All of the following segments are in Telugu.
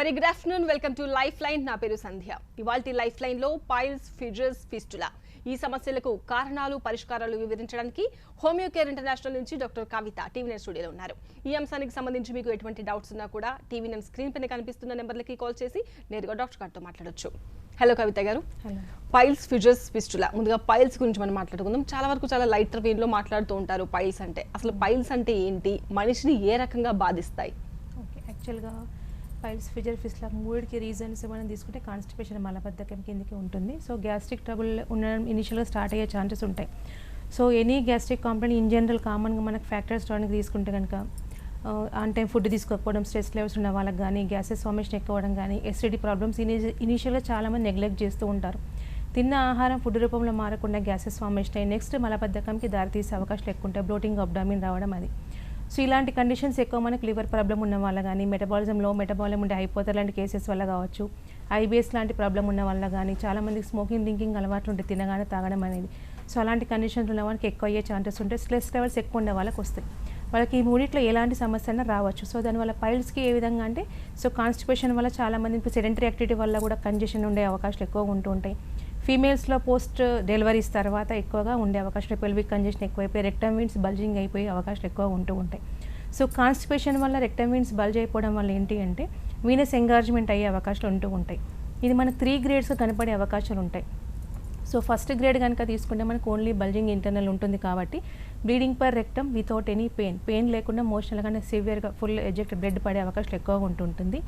Very good afternoon. Welcome to life line. నా పేరు సంధ్య. ఇవాల్టి లైఫ్ లైన్ లో పైల్స్, ఫిషర్స్, ఫిస్టులా ఈ సమస్యలకు కారణాలు, పరిష్కారాలు వివరించడానికి హోమియో కేర్ ఇంటర్నేషనల్ నుంచి డాక్టర్ కవిత టీవీ నైన్ స్టూడియోలో ఉన్నారు. ఈ అంశానికి సంబంధించి మీకు ఎటువంటి డౌట్స్ ఉన్నా కూడా టీవీ నైన్ స్క్రీన్ పైన కనిపిస్తున్న నెంబర్లకి కాల్ చేసి నేరుగా డాక్టర్ గారితో మాట్లాడొచ్చు. హలో కవిత గారు. హలో. పైల్స్, ఫిషర్స్, ఫిస్టులా, ముందుగా పైల్స్ గురించి మనం మాట్లాడుకుందాం. చాలా వరకు చాలా లైటర్ వేలో మాట్లాడుతూ ఉంటారు పైల్స్ అంటే. అసలు పైల్స్ అంటే ఏంటి, మనిషిని ఏ రకంగా బాధిస్తాయి? ఓకే, యాక్చువల్గా పైల్స్, ఫిజర్, ఫిస్టులా మూడికి రీజన్స్ మనం తీసుకుంటే కాన్స్టిపేషన్, మలబద్ధకం కిందకి ఉంటుంది. సో గ్యాస్ట్రిక్ ట్రబుల్ ఉండడం ఇనిషియల్గా స్టార్ట్ అయ్యే ఛాన్సెస్ ఉంటాయి. So any gastric complaint in general కామన్గా మనకు ఫ్యాక్టర్స్ రావడానికి తీసుకుంటే కనుక టైం ఫుడ్ తీసుకోకపోవడం, స్ట్రెస్ లెవెల్స్ ఉన్న వాళ్ళకి కానీ, గ్యాసెస్ ఫార్మేషన్ ఎక్కువ అవ్వడం కానీ, ఎసిడిటీ ప్రాబ్లమ్స్ ఇనిషియల్గా చాలామంది నెగ్లెక్ట్ చేస్తూ ఉంటారు. తిన్న ఆహారం ఫుడ్ రూపంలో మారకుండా గ్యాసెస్ ఫార్మేషన్ అయ్యి నెక్స్ట్ మలబద్ధకంకి దారితీసే అవకాశాలు ఎక్కువ ఉంటాయి. బ్లోటింగ్, అబ్డామిన్ రావడం అది. సో ఇలాంటి కండిషన్స్ ఎక్కువ మనకి లివర్ ప్రాబ్లం ఉన్న వాళ్ళ కానీ, మెటబాలిజంలో మెటబాలిజం ఉండే హైపోథర్ లాంటి కేసెస్ వల్ల కావచ్చు, ఐబిఎస్ లాంటి ప్రాబ్లం ఉన్న వల్ల కానీ, చాలామందికి స్మోకింగ్, డ్రింకింగ్ అలవాట్లు ఉంటాయి, తినగానే తాగడం అనేది. సో అలాంటి కండిషన్స్ ఉన్న వాళ్ళకి ఎక్కువ అయ్యే ఛాన్సెస్ ఉంటాయి. స్ట్రెస్ లెవెల్స్ ఎక్కువ ఉండే వాళ్ళకి వస్తాయి. వాళ్ళకి ఈ మూడిట్లో ఎలాంటి సమస్య అయినా రావచ్చు. సో దానివల్ల పైల్స్కి ఏ విధంగా అంటే, సో కాన్స్టిపేషన్ వల్ల చాలామంది ఇప్పుడు సెడెంటరీ యాక్టివిటీ వల్ల కూడా కంజెషన్ ఉండే అవకాశాలు ఎక్కువగా ఉంటూ ఉంటాయి. ఫీమేల్స్లో పోస్ట్ డెలివరీస్ తర్వాత ఎక్కువగా ఉండే అవకాశాలు, పెల్విక్ కంజెషన్ ఎక్కువైపోయి రెక్టమ్ వీన్స్ బల్జింగ్ అయిపోయే అవకాశాలు ఎక్కువ ఉంటూ ఉంటాయి. సో కాన్స్టిపేషన్ వల్ల రెక్టమ్ వీన్స్ బల్జ్ అయిపోవడం వల్ల ఏంటి అంటే వీనస్ ఎంగార్జ్మెంట్ అయ్యే అవకాశాలు ఉంటూ ఉంటాయి. ఇది మనకు 3 గ్రేడ్స్గా కనపడే అవకాశాలు ఉంటాయి. సో ఫస్ట్ గ్రేడ్ కనుక తీసుకుంటే మనకు ఓన్లీ బల్జింగ్ ఇంటర్నల్ ఉంటుంది కాబట్టి bleeding per rectum without any pain లేకుండా మోషనల్ కానీ సివియర్గా ఫుల్ ఎజెక్ట్ బ్లడ్ పడే అవకాశాలు ఎక్కువగా ఉంటుంటుంది.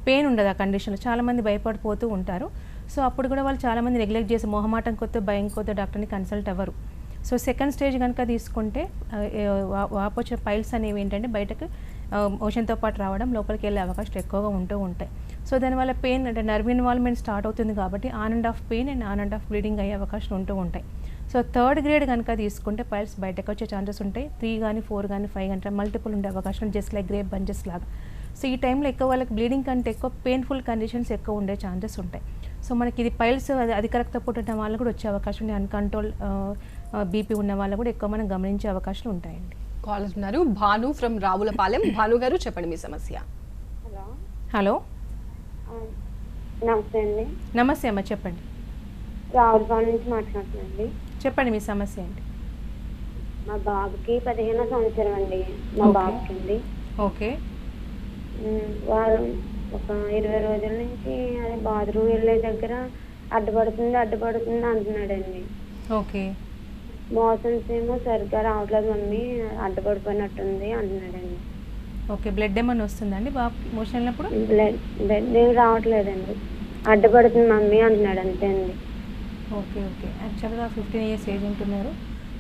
పెయిన్ ఉండదు ఆ కండిషన్లో. చాలామంది భయపడిపోతూ ఉంటారు. సో అప్పుడు కూడా వాళ్ళు చాలామంది నెగ్లెక్ట్ చేసి మొహమాటం కొత్త, భయం కొత్త డాక్టర్ని కన్సల్ట్ అవ్వరు. సో సెకండ్ స్టేజ్ కనుక తీసుకుంటే వాపొచ్చిన పైల్స్ అనేవి ఏంటంటే బయటకు మోషన్తో పాటు రావడం, లోపలికి వెళ్ళే అవకాశాలు ఎక్కువగా ఉంటూ ఉంటాయి. సో దానివల్ల పెయిన్ అంటే నర్వ్ ఇన్వాల్వ్మెంట్ స్టార్ట్ అవుతుంది కాబట్టి on and of pain and on and of bleeding అయ్యే అవకాశాలు ఉంటూ ఉంటాయి. సో థర్డ్ గ్రేడ్ కనుక తీసుకుంటే పైల్స్ బయటకు వచ్చే ఛాన్సెస్ ఉంటాయి. 3 కానీ 4 కానీ 5 కానీ మల్టిపుల్ ఉండే అవకాశం, జస్ట్ లైక్ గ్రేప్ బంచెస్ లాగా. సో ఈ టైంలో ఎక్కువ వాళ్ళకి బ్లీడింగ్ కంటే ఎక్కువ పెయిన్ఫుల్ కండిషన్స్ ఎక్కువ ఉండే ఛాన్సెస్ ఉంటాయి. సో మనకి ఇది పైల్స్ అధిక రక్తపోటు ఉన్న వాళ్ళు కూడా వచ్చే అవకాశం ఉంది. అన్కంట్రోల్ బీపీ ఉన్న వాళ్ళు కూడా ఎక్కువ మనం గమనించే అవకాశాలు ఉంటాయండి. కాలర్ ఉన్నారు, భాను ఫ్రమ్ రావులపాలెం. భాను గారు చెప్పండి మీ సమస్య. హలో. నమస్తే అండి. నమస్తే అమ్మ, చెప్పండి. రావులపాలెం నుంచి మాట్లాడుతున్నాండి. చెప్పండి మీ సమస్య ఏంటి? మా బాబుకి 15వ సంవత్సరం అండి. మా బాబుకి అండి. ఓకే. వారు ఒక 20 రోజుల నుంచి అదే బాత్రూమ్ వెళ్ళే దగ్గర అడ్డుపడుతుంది అంటున్నాడండి. ఓకే. మోషన్స్ ఏమో సరిగ్గా రావట్లేదు మమ్మీ, అడ్డుపడిపోయినట్టుంది అంటున్నాడండి. ఓకే. బ్లడ్ ఏమన్నా వస్తుందండి బాబు మోషన్ వెళ్ళినప్పుడు? బ్లడ్ ఏమి రావట్లేదండి, అడ్డుపడుతుంది మమ్మీ అంటున్నాడు అంతే అండి. ఓకే. యాక్చువల్గా 15 years ఏజ్ ఉంటున్నారు.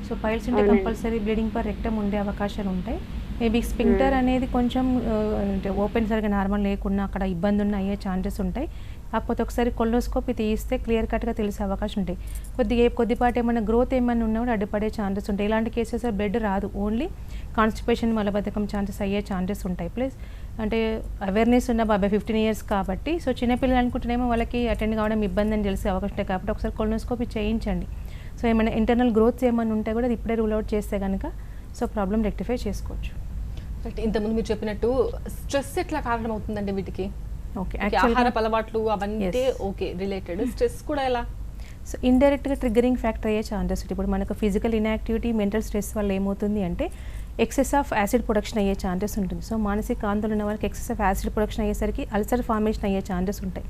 సో పైల్స్ ఉంటే కంపల్సరీ బ్లీడింగ్ పర్ రెక్టమ్ ఉండే అవకాశాలు ఉంటాయి. మేబీ స్పింక్టర్ అనేది కొంచెం అంటే ఓపెన్ సరిగా నార్మల్ లేకుండా అక్కడ ఇబ్బంది ఉన్న అయ్యే ఛాన్సెస్ ఉంటాయి. కాకపోతే ఒకసారి కొలోస్కోపీ తీస్తే క్లియర్ కట్గా తెలిసే అవకాశం ఉంటాయి. కొద్దిపాటి ఏమైనా గ్రోత్ ఏమైనా ఉన్నా కూడా అడ్డుపడే ఛాన్సెస్ ఉంటాయి. ఇలాంటి కేసెస్ బ్లడ్ రాదు, ఓన్లీ కాన్స్టిపేషన్, మలబద్ధకం ఛాన్సెస్ అయ్యే ఛాన్సెస్ ఉంటాయి. ప్లస్ అంటే అవేర్నెస్ ఉన్న బాబాయ్ 15 years కాబట్టి, సో చిన్నపిల్లలు అనుకుంటేనేమో వాళ్ళకి అటెండ్ కావడం ఇబ్బంది అని తెలిసే అవకాశం ఉంటాయి. కాబట్టి ఒకసారి కొలోస్కోపీ చేయించండి. సో ఏమైనా ఇంటర్నల్ గ్రోత్స్ ఏమైనా ఉంటే కూడా ఇప్పుడే రూల్ అవుట్ చేస్తే కనుక సో ప్రాబ్లం రెక్టిఫై చేసుకోవచ్చు. ఇంతకుముందు మీరు చెప్పినట్టు స్ట్రెస్ ఎట్లా కారణం అవుతుందండి వీటికి? ఓకే. ఆహారపు అలవాట్లు అవన్నీ ఓకే రిలేటెడ్, స్ట్రెస్ కూడా ఎలా? సో ఇండైరెక్ట్గా ట్రిగ్గరింగ్ ఫ్యాక్టర్ అయ్యే ఛాన్సెస్. ఇప్పుడు మనకు ఫిజికల్ ఇన్యాక్టివిటీ, మెంటల్ స్ట్రెస్ వల్ల ఏమవుతుంది అంటే ఎక్సెస్ ఆఫ్ యాసిడ్ ప్రొడక్షన్ అయ్యే ఛాన్సెస్ ఉంటుంది. సో మానసిక ఆందోళన ఉన్న వాళ్ళకి ఎక్సెస్ ఆఫ్ యాసిడ్ ప్రొడక్షన్ అయ్యేసరికి అల్సర్ ఫార్మేషన్ అయ్యే ఛాన్సెస్ ఉంటాయి.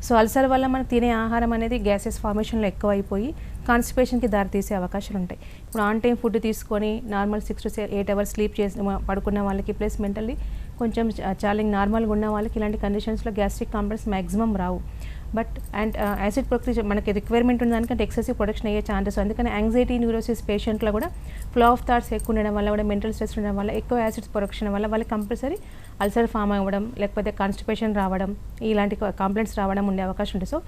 సో అల్సర్ వల్ల మనం తినే ఆహారం అనేది గ్యాసెస్ ఫార్మేషన్లో ఎక్కువ అయిపోయి కాన్స్టిపేషన్కి దారితీసే అవకాశాలు ఉంటాయి. ఇప్పుడు ఆన్ టైం ఫుడ్ తీసుకొని నార్మల్ 6 to 8 hours స్లీప్ చేసి పడుకున్న వాళ్ళకి, ప్లస్ మెంటల్లీ కొంచెం ఛాలెంజ్ నార్మల్గా ఉన్న వాళ్ళకి ఇలాంటి కండిషన్స్లో gastric complex maximum Rao. But and acid production మనకి రిక్వైర్మెంట్ ఉన్న దానికంటే ఎక్సెసివ్ ప్రొడక్షన్ అయ్యే ఛాన్సెస్. అందుకని యాంగ్జైటీ, న్యూరోసిస్ పేషెంట్లో కూడా ఫ్లో ఆఫ్ థాట్స్ ఎక్కువ ఉండడం వల్ల కూడా, మెంటల్ స్ట్రెస్ ఉండడం వల్ల, ఎక్కువ యాసిడ్స్ ప్రొడక్షన్ వల్ల వాళ్ళకి కంపల్సరీ అల్సర్ ఫామ్ అవ్వడం, లేకపోతే కాన్స్టిపేషన్ రావడం, ఇలాంటి కంప్లైంట్స్ రావడం ఉండే అవకాశం ఉంటుంది. సో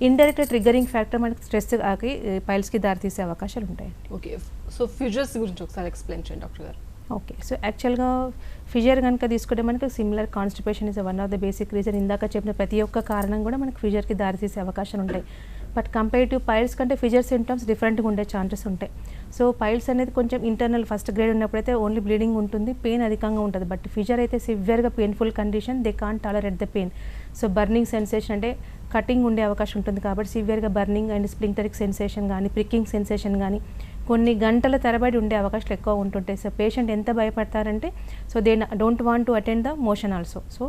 ఇండైరెక్ట్ ట్రిగ్గరింగ్ ఫ్యాక్టర్ మనకి స్ట్రెస్కి, పైల్స్కి దారితీసే అవకాశాలు ఉంటాయి. ఓకే. సో ఫిషర్స్ గురించి ఒకసారి ఎక్స్ప్లెయిన్ చేయండి డాక్టర్ గారు. ఓకే. సో యాక్చువల్గా ఫిజర్ కనుక తీసుకుంటే మనకు similar constipation is one of the basic reason. ఇందాక చెప్పిన ప్రతి ఒక్క కారణం కూడా మనకు ఫిజర్కి దారితీసే అవకాశాలు ఉంటాయి. బట్ కంపేరిటివ్ పైల్స్ కంటే ఫిజర్ సిమ్టమ్స్ డిఫరెంట్గా ఉండే ఛాన్సెస్ ఉంటాయి. సో పైల్స్ అనేది కొంచెం ఇంటర్నల్ ఫస్ట్ గ్రేడ్ ఉన్నప్పుడైతే ఓన్లీ బ్లీడింగ్ ఉంటుంది, పెయిన్ అధికంగా ఉంటుంది. బట్ ఫిజర్ అయితే సివియర్గా painful condition, they can't tolerate the pain. So burning sensation అంటే కటింగ్ ఉండే అవకాశం ఉంటుంది కాబట్టి సివియర్గా బర్నింగ్ అండ్ స్ప్లింటరిక్ సెన్సేషన్ కానీ ప్రికింగ్ సెన్సేషన్ కానీ కొన్ని గంటల తరబడి ఉండే అవకాశాలు ఎక్కువ ఉంటుంటాయి. సో పేషెంట్ ఎంత భయపడతారంటే so they don't want to attend the motion also. So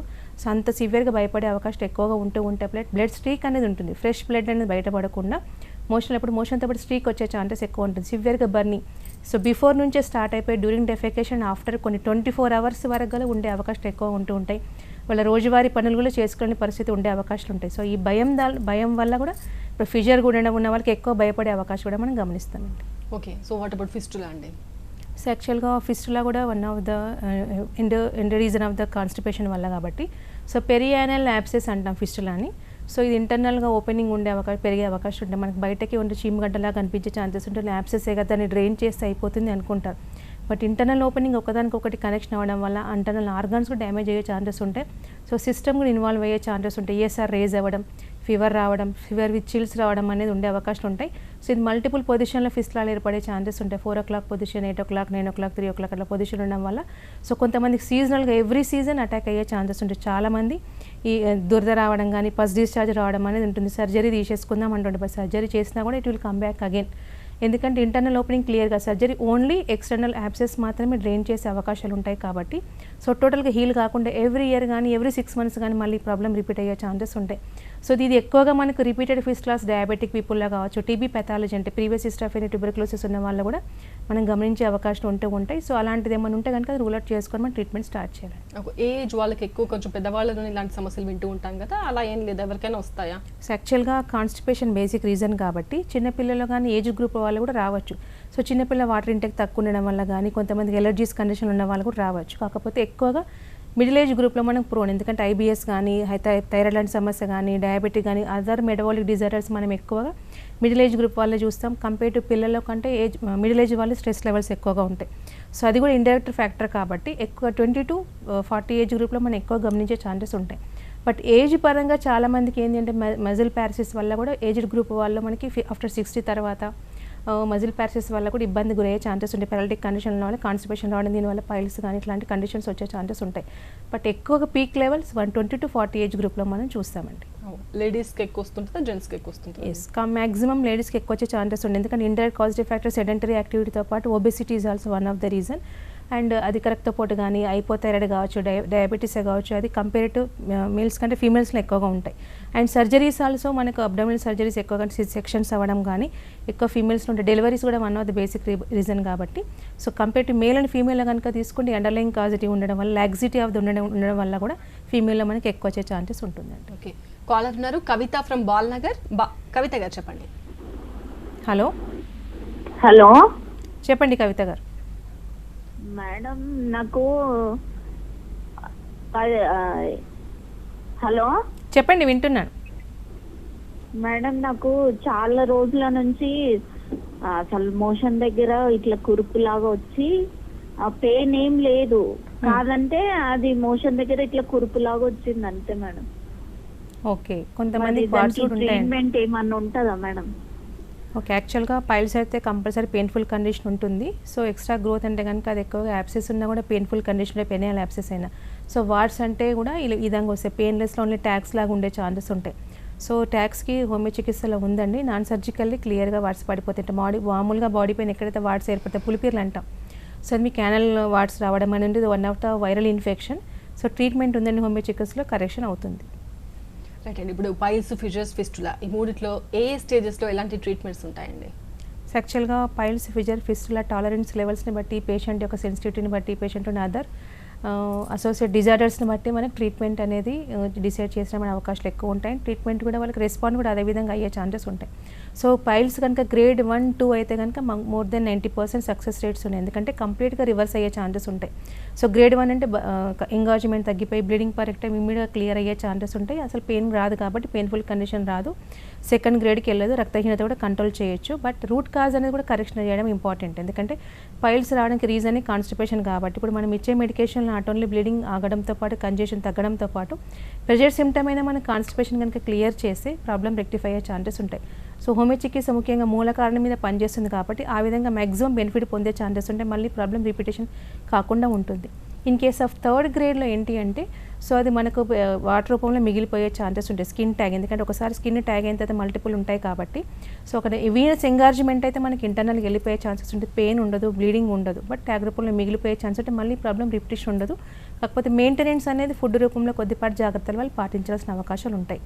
అంత సివియర్గా భయపడే అవకాశాలు ఎక్కువగా ఉంటే బ్లడ్ స్ట్రీక్ అనేది ఉంటుంది, ఫ్రెష్ బ్లడ్ అనేది బయటపడకుండా మోషన్తో పాటు స్ట్రీక్ వచ్చే ఛాన్సెస్ ఎక్కువ ఉంటుంది. సివియర్గా బర్నింగ్ సో బిఫోర్ నుంచే స్టార్ట్ అయిపోయి డ్యూరింగ్ డెఫెకేషన్ ఆఫ్టర్ కొన్ని 24 hours వరకు గల ఉండే అవకాశాలు ఎక్కువ ఉంటాయి. వాళ్ళ రోజువారీ పనులు కూడా చేసుకునే పరిస్థితి ఉండే అవకాశాలు ఉంటాయి. సో ఈ భయం వల్ల కూడా ఇప్పుడు ఫిజర్ కూడా ఉన్న వాళ్ళకి ఎక్కువ భయపడే అవకాశం కూడా మనం గమనిస్తామండి. Okay, so what about fistula అండి? సో యాక్చువల్గా ఫిస్టులా కూడా one of the end reason of the constipation వల్ల కాబట్టి సో పెరియానల్ యాబ్సెస్ అంటాం ఫిస్టులా అని. సో ఇది ఇంటర్నల్గా ఓపెనింగ్ ఉండే అవకాశం పెరిగే అవకాశం ఉంటుంది. మనకి బయటకి ఉండే చీమగడ్డలా కనిపించే ఛాన్సెస్ ఉంటుంది. యాబ్సెస్ కదా దాన్ని డ్రైన్ చేస్తే అయిపోతుంది అనుకుంటారు. బట్ ఇంటర్నల్ ఓపెనింగ్ ఒకదానికొకటి కనెక్షన్ అవ్వడం వల్ల ఇంటర్నల్ ఆర్గాన్స్ కూడా డ్యామేజ్ అయ్యే ఛాన్సెస్ ఉంటాయి. సో సిస్టమ్ కూడా ఇన్వాల్వ్ అయ్యే ఛాన్సెస్ ఉంటాయి. ఈఎస్ఆర్ రేజ్ అవ్వడం, ఫీవర్ రావడం, ఫీవర్ విత్ చిల్స్ రావడం అనేది ఉండే అవకాశాలు ఉంటాయి. సో ఇది మల్టిపుల్ పొజిషన్లో ఫిస్టులాలు ఏర్పడే ఛాన్సెస్ ఉంటాయి. 4 o'clock position, 8 o'clock, 9 o'clock, 3 o'clock అట్లా పొజిషన్ ఉండడం వల్ల సో కొంతమందికి సీజనల్గా ఎవ్రీ సీజన్ అటాక్ అయ్యే ఛాన్సెస్ ఉంటాయి. చాలామంది ఈ దురద రావడం కానీ పస్ డిశ్చార్జ్ రావడం అనేది ఉంటుంది. సర్జరీ తీసేసుకుందాం అంటుంటే బట్ సర్జరీ చేసినా కూడా it will come back again. ఎందుకంటే ఇంటర్నల్ ఓపెనింగ్ క్లియర్గా సర్జరీ ఓన్లీ ఎక్స్టర్నల్ యాబ్సెస్ మాత్రమే డ్రైన్ చేసే అవకాశాలు ఉంటాయి కాబట్టి సో టోటల్గా హీల్ కాకుండా ఎవ్రీ ఇయర్ కానీ ఎవ్రీ 6 months కానీ మళ్ళీ ప్రాబ్లం రిపీట్ అయ్యే ఛాన్సెస్ ఉంటాయి. సో ఇది ఎక్కువగా మనకు రిపీటెడ్ ఫిస్టులాస్ డయాబెటిక్ పీపుల్లో కావచ్చు, టీబీ పెథాలజీ అంటే ప్రీవియస్ హిస్టరీ ఆఫ్ ట్యూబర్క్లోసిస్ ఉన్న వాళ్ళు కూడా మనం గమనించే అవకాశం ఉంటాయి. సో అలాంటిది ఏమైనా ఉంటే కనుక రూల్ అవుట్ చేసుకొని మనం ట్రీట్మెంట్ స్టార్ట్ చేయాలి. ఏజ్ వాళ్ళకి ఎక్కువ కొంచెం పెద్దవాళ్ళలో ఇలాంటి సమస్యలు వింటూ ఉంటాం కదా, అలా ఏం లేదు, ఎవరికైనా వస్తాయా? సో యాక్చువల్గా కాన్స్టిపేషన్ బేసిక్ రీజన్ కాబట్టి చిన్నపిల్లలు కానీ ఏజ్ గ్రూప్ వాళ్ళు కూడా రావచ్చు. సో చిన్నపిల్ల వాటర్ ఇంటేక్ తక్కువ ఉండడం వల్ల కానీ కొంతమందికి ఎలర్జీస్ కండిషన్ ఉన్న వాళ్ళు కూడా రావచ్చు. కాకపోతే ఎక్కువగా మిడిల్ ఏజ్ గ్రూప్లో మనకు ప్రోన్, ఎందుకంటే ఐబిఎస్ కానీ థైరాయిడ్ లాంటి సమస్య కానీ డయాబెటిక్ కానీ అదర్ మెటబాలిక్ డిజార్డర్స్ మనం ఎక్కువగా మిడిల్ ఏజ్ గ్రూప్ వాళ్ళే చూస్తాం. కంపేర్ టు పిల్లల కంటే మిడిల్ ఏజ్ వాళ్ళు స్ట్రెస్ లెవెల్స్ ఎక్కువగా ఉంటాయి. సో అది కూడా ఇండైరెక్ట్ ఫ్యాక్టర్ కాబట్టి ఎక్కువ 20 to 40 ఏజ్ గ్రూప్లో మనం ఎక్కువ గమనించే ఛాన్సెస్ ఉంటాయి. బట్ ఏజ్ పరంగా చాలామందికి ఏంటంటే మజిల్ ప్యారసిస్ వల్ల కూడా ఏజ్డ్ గ్రూప్ వాళ్ళు మనకి ఆఫ్టర్ 60 తర్వాత మజిల్ ప్యారసిస్ వల్ల కూడా ఇబ్బంది గురయ్యే ఛాన్సెస్ ఉంటాయి. పెరాలిటిక్ కండిషన్ వల్ల కాన్స్టిపేషన్ రావడం, దీనివల్ల పైల్స్ కానీ ఇట్లాంటి కండిషన్స్ వచ్చే ఛాన్సెస్ ఉంటాయి. బట్ ఎక్కువగా పీక్ లెవెల్స్ 120 to 40 ఏజ్ గ్రూప్లో మనం చూస్తామండి. లేడీస్కి ఎక్కువ వస్తుంటుందా, జెంట్స్కి ఎక్కువ వస్తుంటుంది? ఎస్, మ్యాక్సిమం లేడీస్కి ఎక్కువ వచ్చే ఛాన్సెస్ ఉంది. ఎందుకంటే ఇండైరెక్ట్ కాజిటివ్ ఫ్యాక్టర్ సెడెంటరీ యాక్టివిటీతో పాటు obesity is also one of the reason. And అధిక రక్తపోటు కానీ హైపోథైరాయిడ్ కావచ్చు, డయాబెటీస్ కావచ్చు, అది కంపేరిటివ్ మేల్స్ కంటే ఫీమేల్స్లో ఎక్కువగా ఉంటాయి. అండ్ సర్జరీస్ ఆల్సో మనకు అబ్డామినల్ సర్జరీస్ ఎక్కువగా సెక్షన్స్ అవ్వడం కానీ ఎక్కువ ఫీమేల్స్లో ఉంటాయి. డెలివరీస్ కూడా one of the basic reason కాబట్టి so compare to male and female కనుక తీసుకుంటే అండర్లైన్ కాజిటివ్ ఉండడం వల్ల లాక్సిటీ ఆఫ్ ఉండడం వల్ల కూడా ఫీమేల్లో మనకి ఎక్కువ వచ్చే ఛాన్సెస్ ఉంటుందండి. ఓకే, కాలర్ ఉన్నారు కవిత ఫ్రమ్ బాల్నగర్. కవిత గారు చెప్పండి. హలో హలో చెప్పండి కవిత గారు. మేడం నాకు హలో చెప్పండి, వింటున్నాను మేడం. నాకు చాలా రోజుల నుంచి అసలు మోషన్ దగ్గర ఇట్లా కురుపులాగా వచ్చి పెయిన్ ఏం లేదు, కాదంటే అది మోషన్ దగ్గర ఇట్లా కురుపులాగా వచ్చింది అంతే మేడం. ఓకే, కొంతమంది ట్రీట్మెంట్ ఏమన్నా ఉంటుందా మేడం? ఓకే, యాక్చువల్గా పైల్స్ అయితే కంపల్సరీ పెయిన్ఫుల్ కండిషన్ ఉంటుంది. సో ఎక్స్ట్రా గ్రోత్ అంటే కనుక అది ఎక్కువగా యాబ్సెస్ ఉన్నా కూడా పెయిన్ఫుల్ కండిషన్, పెనియల్ యాబ్సెస్ అయినా. సో వాట్స్ అంటే కూడా ఈ విధంగా వస్తాయి. పెయిన్లెస్లో ఓన్లీ ట్యాక్స్ లాగా ఉండే ఛాన్సెస్ ఉంటాయి. సో ట్యాక్స్కి హోమియో చికిత్సలో ఉందండి. నాన్ సర్జికల్లీ క్లియర్గా వాట్స్ పడిపోతాయి. మామూలుగా బాడీ పైన ఎక్కడైతే వాట్స్ ఏర్పడతాయి పులిపీర్లు అంటాం. సో అది మీ క్యానల్ వాట్స్ రావడం అనేది one of the viral infection. So treatment ఉందండి, హోమియో చికిత్సలో కరెక్షన్ అవుతుంది. రైట్ అండి, ఇప్పుడు పైల్స్, ఫిషర్స్, ఫిస్టులా ఈ మూడిట్లో ఏ స్టేజెస్లో ఎలాంటి ట్రీట్మెంట్స్ ఉంటాయండి? యాక్చువల్గా పైల్స్, ఫిజర్, ఫిస్టులా టాలరెన్స్ లెవెల్స్ని బట్టి, పేషెంట్ యొక్క సెన్సిటివిటీని బట్టి, పేషెంట్ ఉన్న అదర్ అసోసియేట్ డిజార్డర్స్ని బట్టి మనకి ట్రీట్మెంట్ అనేది డిసైడ్ చేసిన అవకాశాలు ఎక్కువ ఉంటాయి. ట్రీట్మెంట్ కూడా వాళ్ళకి రెస్పాండ్ కూడా అదేవిధంగా అయ్యే ఛాన్సెస్ ఉంటాయి. సో పైల్స్ కనుక గ్రేడ్ 1, 2 అయితే కనుక మోర్ దెన్ 90% సక్సెస్ రేట్స్ ఉన్నాయి. ఎందుకంటే కంప్లీట్గా రివర్స్ అయ్యే ఛాన్సెస్ ఉంటాయి. సో గ్రేడ్ 1 అంటే ఎంగాజ్మెంట్ తగ్గిపోయి బ్లీడింగ్ పర్ టైం ఇమ్మీడియట్గా క్లియర్ అయ్యే ఛాన్సెస్ ఉంటాయి. అసలు పెయిన్ రాదు కాబట్టి పెయిన్ఫుల్ కండిషన్ రాదు. సెకండ్ గ్రేడ్కి వెళ్ళదు, రక్తహీనత కూడా కంట్రోల్ చేయొచ్చు. బట్ రూట్ కాజ్ అనేది కూడా కరెక్షన్ చేయడం ఇంపార్టెంట్. ఎందుకంటే పైల్స్ రావడానికి రీజన్ కాన్స్టిపేషన్ కాబట్టి ఇప్పుడు మనం ఇచ్చే మెడికేషన్ నాట్ ఓన్లీ బ్లీడింగ్ ఆగడంతో పాటు కంజెషన్ తగ్గడంతో పాటు ప్రెజర్ సిమ్టమ్ అయినా మనం కాన్స్టిపేషన్ కనుక క్లియర్ చేస్తే ప్రాబ్లం రెక్టిఫై అయ్యే ఛాన్సెస్ ఉంటాయి. సో హోమియో చికిత్స ముఖ్యంగా మూల కారణం మీద పనిచేస్తుంది కాబట్టి ఆ విధంగా మ్యాక్సిమం బెనిఫిట్ పొందే ఛాన్సెస్ ఉంటే మళ్ళీ ప్రాబ్లం రిపీటేషన్ కాకుండా ఉంటుంది. ఇన్ కేస్ ఆఫ్ థర్డ్ గ్రేడ్లో ఏంటి అంటే సో అది మనకు వాటర్ రూపంలో మిగిలిపోయే ఛాన్సెస్ ఉంటాయి. స్కిన్ ట్యాగ్, ఎందుకంటే ఒకసారి స్కిన్ ట్యాగ్ అయిన తర్వాత మల్టిపుల్ ఉంటాయి కాబట్టి సో అక్కడ వీనస్ ఎంగార్జ్మెంట్ అయితే మనకి ఇంటర్నల్గా వెళ్ళిపోయే ఛాన్సెస్ ఉంటుంది. పెయిన్ ఉండదు, బ్లీడింగ్ ఉండదు, బట్ ట్యాగ్ రూపంలో మిగిలిపోయే ఛాన్స్ ఉంటే మళ్ళీ ప్రాబ్లం రిపిటేషన్ ఉండదు. కాకపోతే మెయింటెనెన్స్ అనేది ఫుడ్ రూపంలో కొద్దిపాటి జాగ్రత్తలు వాళ్ళు పాటించాల్సిన అవకాశాలు ఉంటాయి.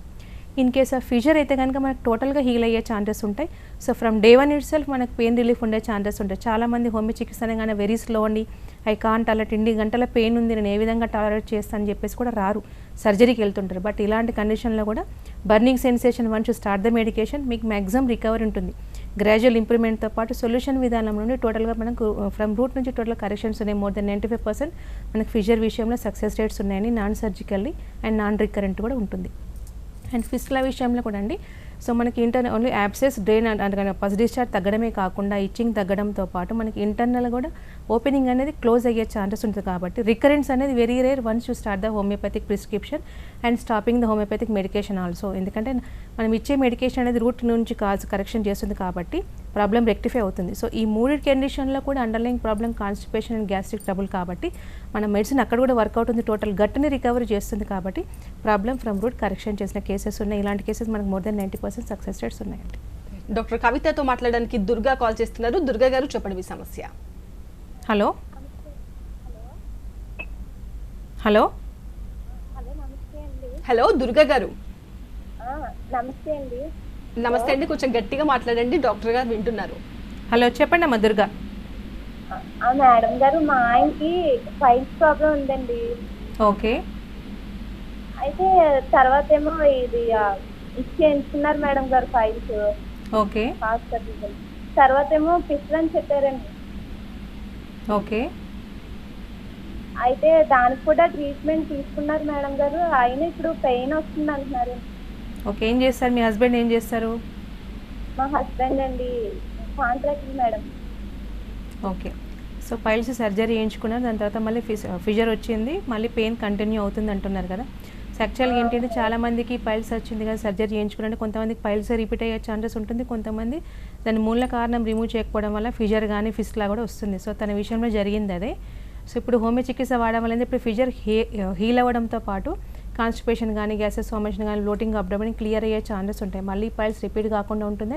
ఇన్ కేస్ ఆఫ్ ఫిషర్ అయితే కనుక మనకు టోటల్గా హీల్ అయ్యే ఛాన్సెస్ ఉంటాయి. So from day one it self మనకు పెయిన్ రిలీఫ్ ఉండే ఛాన్సెస్ ఉంటాయి. చాలామంది హోమియో చికిత్స అనగానే వెరీ స్లో అండి, ఐ కాంట్ అలా 20 గంటల పెయిన్ ఉంది, నేను ఏ విధంగా టాలరేట్ చేస్తాను అని చెప్పేసి కూడా రారు, సర్జరీకి వెళ్తుంటారు. బట్ ఇలాంటి కండిషన్లో కూడా burning sensation once you start the medication మీకు మ్యాక్సిమం రికవరీ ఉంటుంది. గ్రాడ్యువల్ ఇంప్రూవ్మెంట్తో పాటు సొల్యూషన్ విధానం నుండి టోటల్గా మనకు ఫ్రమ్ రూట్ నుంచి టోటల్ కరెక్షన్స్ ఉన్నాయి. మోర్ దెన్ 95% మనకు ఫిషర్ విషయంలో సక్సెస్ రేట్స్ ఉన్నాయని, non surgically and non recurrent కూడా ఉంటుంది. అండ్ ఫిస్టులా విషయంలో కూడా అండి సో మనకి ఓన్లీ యాబ్సెస్ డ్రైన్ అంటే పస్ డిశ్చార్జ్ తగ్గడమే కాకుండా ఇచ్చింగ్ తగ్గడంతో పాటు మనకి ఇంటర్నల్ కూడా ఓపెనింగ్ అనేది క్లోజ్ అయ్యే ఛాన్సెస్ ఉంటుంది. కాబట్టి రికరెన్స్ అనేది very rare once you start the homoeopathic prescription and stopping the homoeopathic medication also. ఎందుకంటే మనం ఇచ్చే మెడికేషన్ అనేది రూట్ నుంచి కాజ్ కరెక్షన్ చేస్తుంది కాబట్టి ప్రాబ్లం రెక్టిఫై అవుతుంది. సో ఈ మూడు కండిషన్లో కూడా underline problem constipation and gastric trouble కాబట్టి మన మెడిసిన్ అక్కడ కూడా వర్కౌట్ ఉంది, టోటల్ గట్ని రికవరీ చేస్తుంది కాబట్టి ప్రాబ్లం ఫ్రమ్ రూట్ కరెక్షన్ చేసిన కేసెస్ ఉన్నాయి. ఇలాంటి కేసెస్ మనకు మోర్ దెన్ 90% సక్సెస్ రేట్స్ ఉన్నాయండి. డాక్టర్ కవితతో మాట్లాడడానికి దుర్గా కాల్ చేస్తున్నారు. దుర్గా గారు చెప్పండి మీ సమస్య. హలో హలో హలో దుర్గా గారు. నమస్తే అండి. నమస్తే అండి, కొంచెం గట్టిగా మాట్లాడండి, డాక్టర్ గారు వింటున్నారు. హలో చెప్పండి అమ్మ దుర్గా. మేడం గారు, మా ఆయనకి ఫైల్స్ ప్రాబ్లం ఉందండి. ఓకే. అయితే తర్వాత ఏమో ఇది ఇచ్చేస్తున్నారు మేడం గారు ఫైల్స్. ఓకే. హాస్పిటల్ తర్వాత ఏమో పిస్టల్ అని చెప్పారండి. ఓకే. అయితే దానికి కూడా ట్రీట్మెంట్ తీసుకున్నారు మేడం గారు. అయినా ఇప్పుడు పెయిన్ వస్తుంది అంటున్నారు. ఓకే. ఏం చేస్తారు మీ హస్బెండ్, ఏం చేస్తారు? మా హస్బెండ్ అండి contractor madam. Okay. So piles surgery చేయించుకున్నారు, దాని తర్వాత మళ్ళీ ఫిజర్ వచ్చింది, మళ్ళీ పెయిన్ కంటిన్యూ అవుతుంది అంటున్నారు కదా. సో యాక్చువల్గా ఏంటంటే చాలామందికి పైల్స్ వచ్చింది కదా సర్జరీ చేయించుకున్నట్టు కొంతమందికి పైల్స్ రిపీట్ అయ్యే ఛాన్సెస్ ఉంటుంది, కొంతమంది దాని మూల కారణం రిమూవ్ చేయకపోవడం వల్ల ఫిజర్ కానీ ఫిస్టులా కూడా వస్తుంది. సో తన విషయంలో జరిగింది అదే. సో ఇప్పుడు హోమియో చికిత్స వాడడం వల్ల ఇప్పుడు ఫిజర్ హీల్ అవ్వడంతో పాటు కాన్స్టిపేషన్ కానీ గ్యాసెస్ ఫార్మేషన్ కానీ బ్లోటింగ్ అబ్డోమెన్ క్లియర్ అయ్యే ఛాన్సెస్ ఉంటాయి. మళ్ళీ పైల్స్ రిపీట్ కాకుండా ఉంటుంది,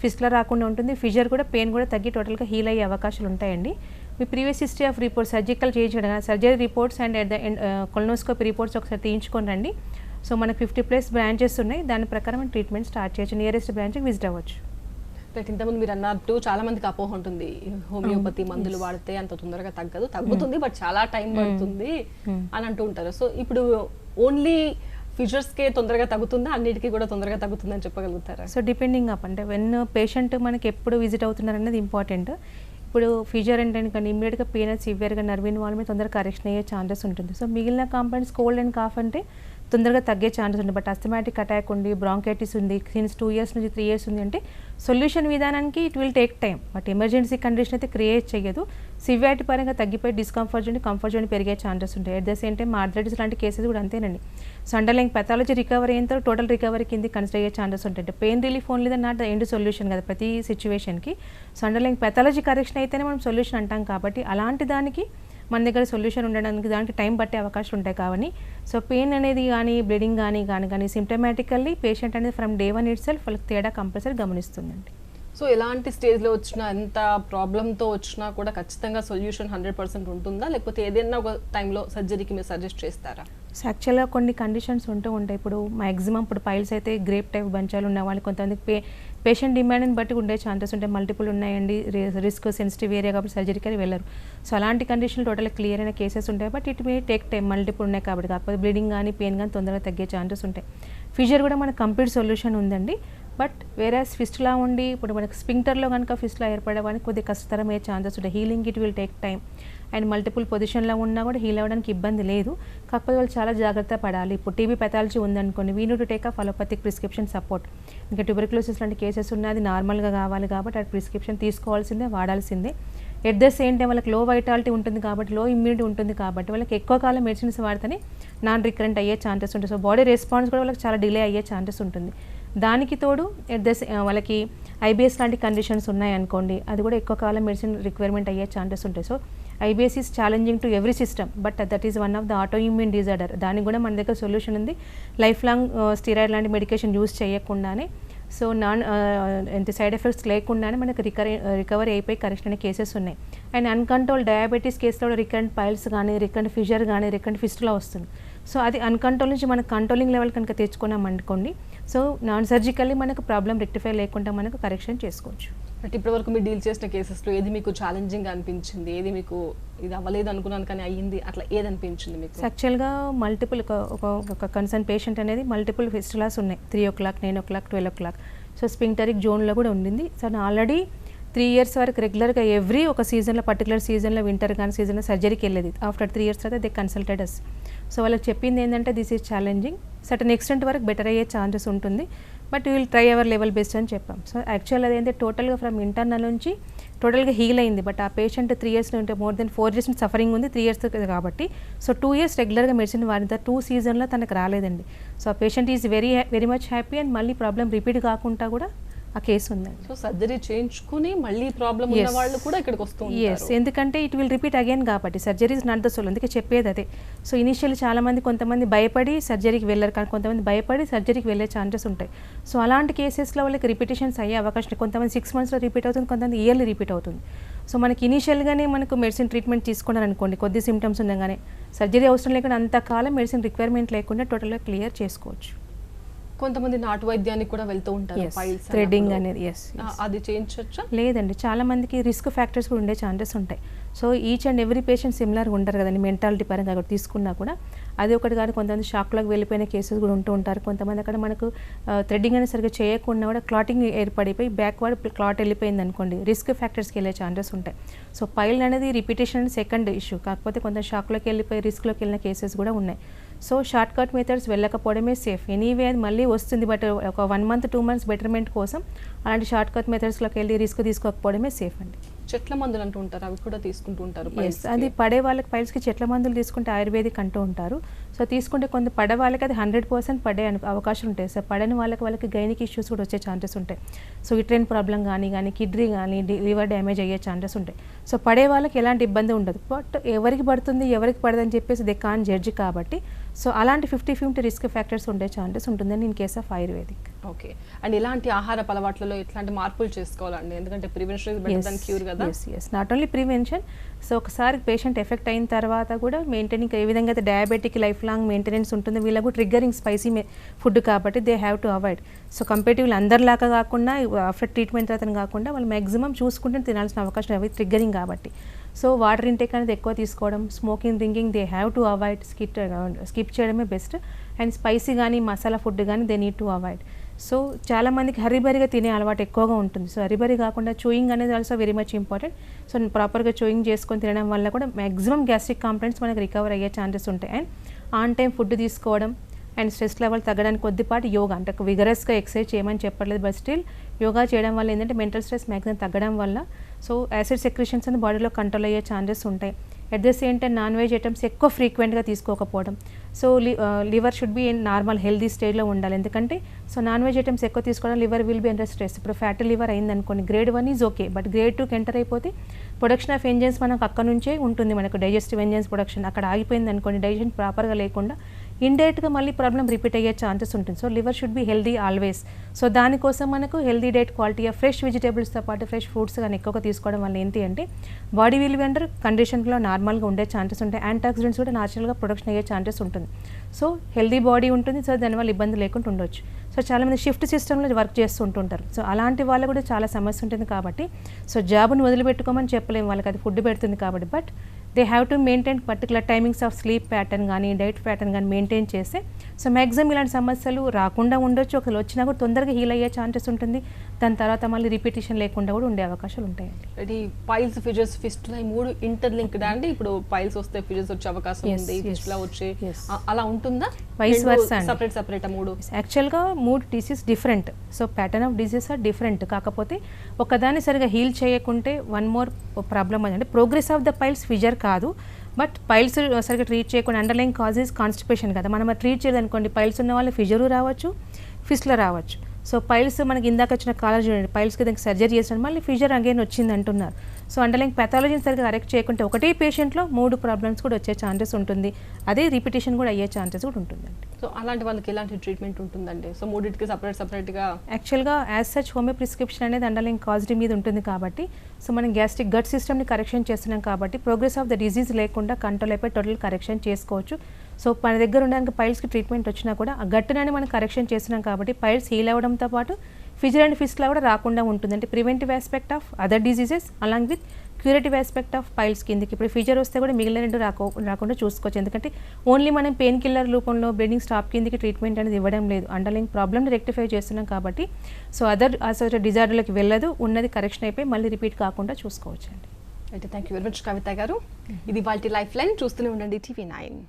ఫిస్టులా రాకుండా ఉంటుంది, ఫిజర్ కూడా పెయిన్ కూడా తగ్గి టోటల్గా హీల్ అయ్యే అవకాశాలు ఉంటాయండి. మీ previous history of reports surgical చేయించడం surgery reports and at the colonoscopy reports ఒకసారి తీయించుకొని రండి. సో మనకు 50+ బ్రాంచెస్ ఉన్నాయి, దాని ప్రకారం ట్రీట్మెంట్ స్టార్ట్ చేయొచ్చు, నియరెస్ట్ బ్రాంచ్కి విజిట్ అవ్వచ్చు. ఇంతకుముందు మీరు అన్నట్టు చాలా మందికి అపోహ ఉంటుంది, హోమియోపతి మందులు వాడితే అంత తొందరగా తగ్గదు, తగ్గుతుంది బట్ చాలా టైం పడుతుంది అని అంటూ ఉంటారు. సో ఇప్పుడు ఓన్లీ ఫిజర్స్కే తొందరగా తగ్గుతుందా, అన్నిటికీ కూడా తొందరగా తగ్గుతుందని చెప్పగలుగుతారా? సో డిపెండింగ్ అప్ అంటే వెన్ పేషెంట్ మనకి ఎప్పుడు విజిట్ అవుతున్నారు అనేది ఇంపార్టెంట్. ఇప్పుడు ఫీజర్ ఏంటంటే ఇమ్మీడియట్గా పెయిన్ సివియర్గా నర్వ్ ఇన్వాల్వ్మెంట్ తొందరగా కరెక్షన్ అయ్యే ఛాన్సెస్ ఉంటుంది. సో మిగిలిన కాంపౌండ్స్ కోల్డ్ అండ్ కాఫ్ అంటే తొందరగా తగ్గే ఛాన్సెస్ ఉంది. బట్ అస్థమాటిక్ అటాక్ ఉంది, బ్రాంకైటిస్ ఉంది, సిన్స్ 2 years నుంచి 3 years ఉంది అంటే సొల్యూషన్ విధానానికి it will take time. But emergency condition అయితే క్రియేట్ చేయదు. సివియారిటీ పరంగా తగ్గిపోయి డిస్కంఫర్ట్ నుండి కంఫర్ట్ జోన్ పెరిగే ఛాన్సెస్ ఉంటాయి. At the same time arthritis లాంటి కేసెస్ కూడా అంతేనండి. సో అండర్లైన్ పెథాలజీ రికవరీ అయిన తర్వాత టోటల్ రికవరీ కింద కన్సిడర్ అయ్యే ఛాన్సెస్ ఉంటాయి. Pain relief only the not the end solution కదా ప్రతి సిచ్యువేషన్కి. సో అండర్లైన్ పెథాలజీ కరెక్షన్ అయితేనే మనం సొల్యూషన్ అంటాం కాబట్టి అలాంటి దానికి మన దగ్గర సొల్యూషన్ ఉండడానికి దానికి టైం పట్టే అవకాశాలు ఉంటాయి. కాబట్టి సో పెయిన్ అనేది కానీ బ్లీడింగ్ కానీ సిమ్టమాటికల్లీ పేషెంట్ అనేది from day one it self వాళ్ళకి తేడా కంపల్సరీ గమనిస్తుందండి. సో ఎలాంటి స్టేజ్లో వచ్చినా ఎంత ప్రాబ్లంతో వచ్చినా కూడా ఖచ్చితంగా సొల్యూషన్ 100% ఉంటుందా, లేకపోతే ఏదైనా ఒక టైంలో సర్జరీకి మీరు సజెస్ట్ చేస్తారా? సో యాక్చువల్గా కొన్ని కండిషన్స్ ఉంటాయి. ఇప్పుడు మ్యాక్సిమం ఇప్పుడు పైల్స్ అయితే గ్రేప్ టైప్ బంచాలు ఉన్న వాళ్ళు కొంతమందికి పేషెంట్ డిమాండ్ని బట్టి ఉండే ఛాన్సెస్ ఉంటాయి. మల్టిపుల్ ఉన్నాయండి, రిస్క్ సెన్సిటివ్ ఏరియా కాబట్టి సర్జరీకి వెళ్ళరు. సో అలాంటి కండిషన్లు టోటల్ క్లియర్ అయిన కేసెస్ ఉంటాయి. But it may take time, multiple ఉన్నాయి కాబట్టి. కాకపోతే బ్లీడింగ్ కానీ పెయిన్ కానీ తొందరగా తగ్గే ఛాన్సెస్ ఉంటాయి. ఫిజర్ కూడా మనకు కంప్లీట్ సొల్యూషన్ ఉందండి. బట్ వేరేస్ ఫిస్టులా ఉండి ఇప్పుడు మనకు స్పింక్టర్లో కనుక ఫిస్టులా ఏర్పడడానికి కొద్దిగా కష్టతరం అయ్యే ఛాన్సెస్ ఉంటాయి. Healing it will take time and multiple పొజిషన్లో ఉన్నా కూడా హీల్ అవ్వడానికి ఇబ్బంది లేదు. కాకపోతే వాళ్ళు చాలా జాగ్రత్త పడాలి. ఇప్పుడు టీబీ పెథాలజీ ఉందనుకోండి, we need to take a allopathic prescription support. ఇంకా ట్యూబర్క్యులోసిస్ లాంటి కేసెస్ ఉన్నది నార్మల్గా కావాలి కాబట్టి అది ప్రిస్క్రిప్షన్ తీసుకోవాల్సిందే, వాడాల్సిందే. ఎట్ ద సేమ్ టైం వాళ్ళకి లో వైటాలిటీ ఉంటుంది కాబట్టి, లో ఇమ్యూనిటీ ఉంటుంది కాబట్టి వాళ్ళకి ఎక్కువ కాలం మెడిసిన్స్ వాడితేనే నాన్ రికరెంట్ అయ్యే ఛాన్సెస్ ఉంటుంది. సో బాడీ రెస్పాన్స్ కూడా వాళ్ళకి చాలా డిలే అయ్యే ఛాన్సెస్ ఉంటుంది. దానికి తోడు వాళ్ళకి ఐబిఎస్ లాంటి కండిషన్స్ ఉన్నాయనుకోండి, అది కూడా ఎక్కువ కాలం మెడిసిన్ రిక్వైర్మెంట్ అయ్యే ఛాన్సెస్ ఉంటాయి. So IBS is challenging to every system, but that is one of the auto immune disorder. దానికి కూడా మన దగ్గర సొల్యూషన్ ఉంది. లైఫ్ లాంగ్ స్టీరాయిడ్ లాంటి మెడికేషన్ యూజ్ చేయకుండానే, సో సైడ్ ఎఫెక్ట్స్ లేకుండానే మనకు రికవరీ అయిపోయి కరెక్షన్ అనే కేసెస్ ఉన్నాయి. అండ్ అన్కంట్రోల్ డయాబెటీస్ కేసులో రికరెంట్ పైల్స్ కానీ, రికరెంట్ ఫిషర్ కానీ, రికరెంట్ ఫిస్టులా వస్తుంది. సో అది అన్కంట్రోల్ నుంచి మనకు కంట్రోలింగ్ లెవెల్ కనుక తెచ్చుకున్నాం అనుకోండి, సో నాన్ సర్జికల్లీ మనకు ప్రాబ్లం రెక్టిఫై లేకుండా మనకు కరెక్షన్ చేసుకోవచ్చు. బట్ ఇప్పటివరకు మీరు డీల్ చేసిన కేసెస్లో ఏది మీకు ఛాలెంజింగ్ అనిపించింది, ఏది మీకు ఇది అవ్వలేదు అనుకున్నాను కానీ అయ్యింది, అట్లా ఏది అనిపించింది మీకు? యాక్చువల్గా మల్టిపుల్ ఒక కన్సర్న్ పేషెంట్ అనేది మల్టిపుల్ ఫిస్టులాస్ ఉన్నాయి. 3 o'clock, 9 o'clock, 12 o'clock. సో స్పింక్టరిక్ జోన్లో కూడా ఉండింది. సో ఆల్రెడీ 3 years వరకు రెగ్యులర్గా ఎవ్రీ ఒక సీజన్లో, పర్టికులర్ సీజన్లో, వింటర్ కానీ సీజన్లో సర్జరీకి వెళ్ళేది. ఆఫ్టర్ 3 years తర్వాత దే కన్సల్టెడ్ అస్. సో వాళ్ళకి చెప్పింది ఏంటంటే this is challenging, certain extent వరకు బెటర్ అయ్యే ఛాన్సెస్ ఉంటుంది, but will try our level best అని చెప్పాం. సో యాక్చువల్ అదేంటే టోటల్గా ఫ్రమ్ ఇంటర్నల్ నుంచి టోటల్గా హీల్ అయింది. బట్ ఆ పేషెంట్ 3 years ఉంటే మోర్ దెన్ 4 years సఫరింగ్ ఉంది, 3 years కాబట్టి. సో 2 years రెగ్యులర్గా మెడిసిన్ వాడిన 2 seasonలో తనకు రాలేదండి. సో ఆ patient is very much happy and మళ్ళీ ప్రాబ్లం రిపీట్ కాకుండా కూడా ఆ కేసు ఉందండి. సో సర్జరీ చేయించుకుని మళ్ళీ ప్రాబ్లం ఉన్న వాళ్ళు కూడా ఇక్కడికి వస్తూ ఉంటారు. ఎందుకంటే ఇట్ విల్ రిపీట్ అగైన్ కాబట్టి surgery is not the solution. అందుకే చెప్పేది అదే. సో ఇనిషియల్ చాలామంది కొంతమంది భయపడి సర్జరీకి వెళ్ళరు, కానీ కొంతమంది భయపడి సర్జరీకి వెళ్ళే ఛాన్సెస్ ఉంటాయి. సో అలాంటి కేసెస్లో వాళ్ళకి రిపిటేషన్స్ అయ్యే అవకాశం, కొంతమంది 6 monthsలో రిపీట్ అవుతుంది, కొంతమంది ఇయర్లీ రిపీట్ అవుతుంది. సో మనకి ఇనిషియల్గానే మనకు మెడిసిన్ ట్రీట్మెంట్ తీసుకున్నారనుకోండి, కొద్ది సిమ్టమ్స్ ఉండగానే సర్జరీ అవసరం లేకుండా అంతకాలం మెడిసిన్ రిక్వైర్మెంట్ లేకుండా టోటల్గా క్లియర్ చేసుకోవచ్చు. కొంతమంది నాటు వైద్యానికి కూడా వెళ్తూ ఉంటారు, పైల్స్ థ్రెడ్డింగ్ అనేది. అది చేయించొచ్చా? లేదండి, చాలా మందికి రిస్క్ ఫ్యాక్టర్స్ కూడా ఉండే ఛాన్సెస్ ఉంటాయి. So each and every patient సిమిలర్గా ఉంటారు కదండి, మెంటాలిటీ పరంగా కూడా తీసుకున్నా కూడా అది ఒకటి కానీ కొంతమంది షాక్లోకి వెళ్ళిపోయిన కేసెస్ కూడా ఉంటూ ఉంటారు. కొంతమంది అక్కడ మనకు థ్రెడ్డింగ్ అనేది సరిగ్గా చేయకుండా కూడా క్లాటింగ్ ఏర్పడిపోయి బ్యాక్వర్డ్ క్లాట్ వెళ్ళిపోయింది అనుకోండి, రిస్క్ ఫ్యాక్టర్స్కి వెళ్ళే ఛాన్సెస్ ఉంటాయి. సో పైల్ అనేది రిపిటేషన్ అనేది సెకండ్ ఇష్యూ, కాకపోతే కొంత షాక్లోకి వెళ్ళిపోయి రిస్క్లోకి వెళ్ళిన కేసెస్ కూడా ఉన్నాయి. సో షార్ట్ కట్ మెథడ్స్ వెళ్ళకపోవడమే సేఫ్. ఎనీవే అది మళ్ళీ వస్తుంది, బట్ ఒక 1 month 2 months బెటర్మెంట్ కోసం అలాంటి షార్ట్ కట్ మెథడ్స్లోకి వెళ్ళి రిస్క్ తీసుకోకపోవడమే సేఫ్ అండి. చెట్ల మందులు అంటూ ఉంటారు, అవి కూడా తీసుకుంటూ ఉంటారు. అది పడే వాళ్ళకి పైల్స్కి చెట్ల మందులు తీసుకుంటే ఆయుర్వేదిక్ అంటూ ఉంటారు. సో తీసుకుంటే కొంత పడే వాళ్ళకి అది 100% పడే అవకాశం ఉంటాయి. సో పడని వాళ్ళకి గైనిక్ ఇష్యూస్ కూడా వచ్చే ఛాన్సెస్ ఉంటాయి. సో యూట్రైన్ ప్రాబ్లం కానీ కిడ్నీ కానీ లివర్ డ్యామేజ్ అయ్యే ఛాన్సెస్ ఉంటాయి. సో పడే వాళ్ళకి ఎలాంటి ఇబ్బంది ఉండదు, బట్ ఎవరికి పడుతుంది ఎవరికి పడదని చెప్పేసి దే కాన్ జడ్జి కాబట్టి. సో అలాంటి 50-50 రిస్క్ ఫ్యాక్టర్స్ ఉండే ఛాన్సెస్ ఉంటుందని in case of ayurvedic. Okay. And ఇలాంటి ఆహార అలవాట్లలో ఎట్లాంటి మార్పులు చేసుకోవాలండి? ఎందుకంటే prevention is better than cure కదా. yes not only prevention. So ఒకసారి పేషెంట్ ఎఫెక్ట్ అయిన తర్వాత కూడా మెయింటైనింగ్ ఏ విధంగా అయితే డయాబెటిక్ లైఫ్ లాంగ్ మెయింటెనెన్స్ ఉంటుంది, వీళ్ళకు ట్రిగ్గరింగ్ స్పైసీ ఫుడ్ కాబట్టి they have to avoid. So comparatively అందరిలాగా కాకుండా ఆఫ్టర్ ట్రీట్మెంట్ తర్వాత కాకుండా వాళ్ళు మ్యాక్సిమం చూసుకుంటే తినాల్సిన అవకాశం అవి ట్రిగ్గరింగ్ కాబట్టి. సో వాటర్ ఇంటేక్ అనేది ఎక్కువ తీసుకోవడం, smoking drinking they have to avoid, skip చేయడమే బెస్ట్. అండ్ స్పైసీ కానీ మసాలా ఫుడ్ కానీ they need to avoid. So చాలామందికి హరిబరిగా తినే అలవాటు ఎక్కువగా ఉంటుంది. సో హరిబరి కాకుండా చూయింగ్ అనేది also very much important. So ప్రాపర్గా చూయింగ్ చేసుకొని తినడం వల్ల కూడా మ్యాక్సిమం గ్యాస్ట్రిక్ కంప్లైంట్స్ మనకు రికవర్ అయ్యే ఛాన్సెస్ ఉంటాయి. అండ్ ఆన్ టైం ఫుడ్ తీసుకోవడం అండ్ స్ట్రెస్ లెవెల్ తగ్గడానికి కొద్దిపాటి యోగా, అంటే విగరస్గా ఎక్సర్సైజ్ చేయమని చెప్పట్లేదు, బట్ స్టిల్ యోగా చేయడం వల్ల ఏంటంటే మెంటల్ స్ట్రెస్ మ్యాక్సిమం తగ్గడం వల్ల సో యాసిడ్ సెక్రెషన్స్ అనేది బాడీలో కంట్రోల్ అయ్యే ఛాన్సెస్ ఉంటాయి. At the same time non veg items ఎక్కువ ఫ్రీక్వెంట్గా తీసుకోకపోవడం. So liver should be in normal healthy స్టేజ్లో ఉండాలి. ఎందుకంటే సో నాన్ వెజ్ ఐటమ్స్ ఎక్కువ తీసుకోవడం liver will be under stress. ఇప్పుడు ఫ్యాటీ లివర్ అయిందనుకోండి, grade 1 is okay, but grade 2కి ఎంటర్ అయిపోతే ప్రొడక్షన్ ఆఫ్ ఎంజైమ్స్ మనకు అక్కడ నుంచే ఉంటుంది, మనకు డైజెస్టివ్ ఎంజైమ్స్ ప్రొడక్షన్ అక్కడ ఆగిపోయింది అనుకోండి, డైజెషన్ ప్రాపర్గా లేకుండా ఇండైరెక్ట్గా మళ్ళీ ప్రాబ్లం రిపీట్ అయ్యే ఛాన్సెస్ ఉంటుంది. So liver should be healthy always. So దానికోసం మనకు healthy diet, quality of fresh వెజిటేబుల్స్తో పాటు ఫ్రెష్ ఫ్రూట్స్ కానీ ఎక్కువగా తీసుకోవడం వల్ల ఏంటి అంటే బాడీ విల్ బి అండర్ కండిషన్లో నార్మల్గా ఉండే ఛాన్సెస్ ఉంటాయి. యాంటాక్సిడెంట్స్ కూడా న్యాచురల్గా ప్రొడక్షన్ అయ్యే ఛాన్సెస్ ఉంటుంది. సో హెల్దీ బాడీ ఉంటుంది, సో దానివల్ల ఇబ్బంది లేకుండా ఉండొచ్చు. సో చాలామంది షిఫ్ట్ సిస్టంలో వర్క్ చేస్తూ ఉంటుంటారు. సో అలాంటి వాళ్ళు కూడా చాలా సమస్య ఉంటుంది కాబట్టి సో జాబ్ను వదిలిపెట్టుకోమని చెప్పలేము, వాళ్ళకి అది ఫుడ్ పెడుతుంది కాబట్టి. But they have to maintain particular timings of sleep pattern కానీ డైట్ ప్యాటర్న్ కానీ మెయింటైన్ చేస్తే సో మ్యాక్సిమం ఇలాంటి సమస్యలు రాకుండా ఉండొచ్చు. ఒకవేళ వచ్చినా కూడా తొందరగా హీల్ అయ్యే ఛాన్సెస్ ఉంటుంది. దాని తర్వాత మళ్ళీ రిపిటేషన్ లేకుండా కూడా ఉండే అవకాశాలు ఉంటాయండి. ఇది పైల్స్, ఫిజర్స్, ఫిస్టులా ఈ 3 ఇంటర్లింక్డ్ అండి. ఇప్పుడు పైల్స్ వస్తే ఫిజర్స్ వచ్చే అవకాశం ఉంది, ఫిస్టులా వచ్చే అలా ఉంటుందా? వైస్ వర్సా సెపరేట్ 3 యాక్చువల్గా 3 disease different. So pattern of disease are different. కాకపోతే ఒకదాన్ని సరిగా హీల్ చేయకుంటే వన్ మోర్ ప్రాబ్లమ్ అంటే progress of the piles fissure కాదు, బట్ పైల్స్ సరిగ్గా ట్రీట్ చేయకుండా అండర్లైన్ కాజెస్ కాన్స్టిపేషన్ కదా, మనం ట్రీట్ చేయదనుకోండి పైల్స్ ఉన్న వాళ్ళు ఫిజరు రావచ్చు, ఫిస్టులా రావచ్చు. సో పైల్స్ మనకి ఇందాక వచ్చిన కాలర్ చూడండి, పైల్స్కి దానికి సర్జరీ చేసినట్టు మళ్ళీ ఫీజర్ అగైన్ వచ్చింది అంటున్నారు. సో అండర్లైన్ పెథాలజీని సరిగ్గా కరెక్ట్ చేయకుంటే ఒకటే పేషెంట్లో 3 ప్రాబ్లమ్స్ కూడా వచ్చే ఛాన్సెస్ ఉంటుంది. అదే రిపిటేషన్ కూడా అయ్యే ఛాన్సెస్ కూడా ఉంటుందండి. సో అలాంటి వాళ్ళకి ఎలాంటి ట్రీట్మెంట్ ఉంటుందండి? సో మూడింటికి సపరేట్గా యాక్చువల్గా యాజ్ సచ్ హోమియో ప్రిస్క్రిప్షన్ అనేది అండర్లైన్ కాజిటీ మీద ఉంటుంది కాబట్టి, సో మనం గ్యాస్ట్రిక్ గట్ సిస్టమ్ని కరెక్షన్ చేస్తున్నాం కాబట్టి ప్రోగ్రెస్ ఆఫ్ ద డిజీజ్ లేకుండా కంట్రోల్ అయిపోయి టోటల్ కరెక్షన్ చేసుకోవచ్చు. సో మన దగ్గర ఉండడానికి పైల్స్కి ట్రీట్మెంట్ వచ్చినా కూడా ఆ గట్టునని మనం కరెక్షన్ చేస్తున్నాం కాబట్టి పైల్స్ హీల్ అవ్వడంతో పాటు ఫిజర్ అండ్ ఫిస్టులా కూడా రాకుండా ఉంటుంది. అంటే preventive aspect of other diseases along with curative aspect of piles కిందకి. ఇప్పుడు ఫీజర్ వస్తే కూడా మిగిలిన 2 రాకుండా చూసుకోవచ్చు. ఎందుకంటే ఓన్లీ మనం పెయిన్ కిల్లర్ రూపంలో బ్లీడింగ్ స్టాప్ కిందకి ట్రీట్మెంట్ అనేది ఇవ్వడం లేదు, అండర్లైన్ ప్రాబ్లమ్ని రెక్టిఫై చేస్తున్నాం కాబట్టి. సో అదర్ అసలు డిజార్డర్లోకి వెళ్ళదు, ఉన్నది కరెక్షన్ అయిపోయి మళ్ళీ రిపీట్ కాకుండా చూసుకోవచ్చు అండి. అయితే థ్యాంక్ యూ వెరీ మచ్ కవిత గారు. ఇది వాళ్ళ లైఫ్ లైన్. చూస్తూనే ఉండండి TV9.